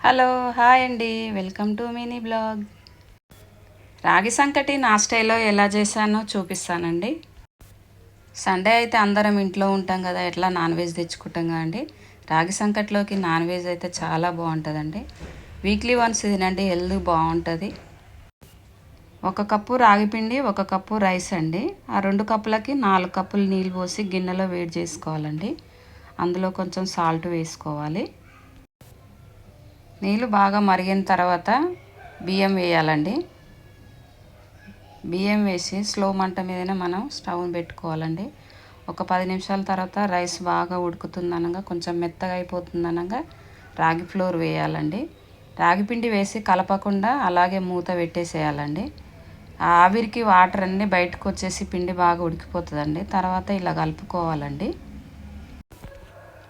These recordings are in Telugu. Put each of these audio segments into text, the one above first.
హలో హాయ్ అండి, వెల్కమ్ టు మినీ బ్లాగ్. రాగి సంకటి నా స్టైల్లో ఎలా చేశానో చూపిస్తానండి. సండే అయితే అందరం ఇంట్లో ఉంటాం కదా, ఎట్లా నాన్ వెజ్ తెచ్చుకుంటాం కదండి. రాగి సంకటిలోకి నాన్ వెజ్ అయితే చాలా బాగుంటుందండి. వీక్లీ వన్స్ తినండి, హెల్త్ బాగుంటుంది. 1 కప్పు రాగి పిండి, 1 కప్పు రైస్ అండి. ఆ 2 కప్పులకి 4 కప్పులు నీళ్ళు పోసి గిన్నెలో వేడి చేసుకోవాలండి. అందులో కొంచెం సాల్ట్ వేసుకోవాలి. నీళ్ళు బాగా మరిగిన తర్వాత బియ్యం వేయాలండి. బియ్యం వేసి స్లో మంట మీదనే మనం స్టవ్ని పెట్టుకోవాలండి. ఒక 10 నిమిషాల తర్వాత రైస్ బాగా ఉడుకుతుందనగా, కొంచెం మెత్తగా అయిపోతుందనగా రాగి ఫ్లోర్ వేయాలండి. రాగి పిండి వేసి కలపకుండా అలాగే మూత పెట్టేసేయాలండి. ఆ ఆవిరికి వాటర్ అన్నీ బయటకు వచ్చేసి పిండి బాగా ఉడికిపోతుందండి. తర్వాత ఇలా కలుపుకోవాలండి.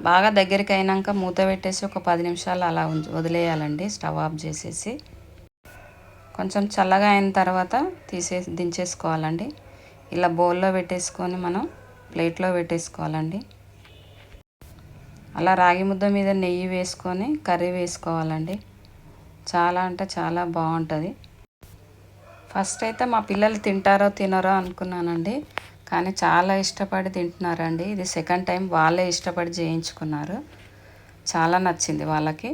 బాగా దగ్గరికి అయినాక మూత పెట్టేసి ఒక 10 నిమిషాలు అలా వదిలేయాలండి. స్టవ్ ఆఫ్ చేసేసి కొంచెం చల్లగా అయిన తర్వాత దించేసుకోవాలండి. ఇలా బౌల్లో పెట్టేసుకొని మనం ప్లేట్లో పెట్టేసుకోవాలండి. అలా రాగి ముద్ద మీద నెయ్యి వేసుకొని కర్రీ వేసుకోవాలండి. చాలా అంటే చాలా బాగుంటుంది. ఫస్ట్ అయితే మా పిల్లలు తింటారో తినరో అనుకున్నానండి, కానీ చాలా ఇష్టపడి తింటున్నారండి. ఇది సెకండ్ టైం వాళ్ళే ఇష్టపడి చేయించుకున్నారు. చాలా నచ్చింది వాళ్ళకి.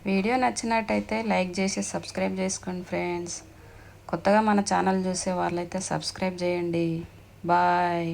వీడియో నచ్చినట్టయితే లైక్ చేసి సబ్స్క్రైబ్ చేసుకోండి ఫ్రెండ్స్. కొత్తగా మన ఛానల్ చూసే వాళ్ళైతే సబ్స్క్రైబ్ చేయండి. బాయ్.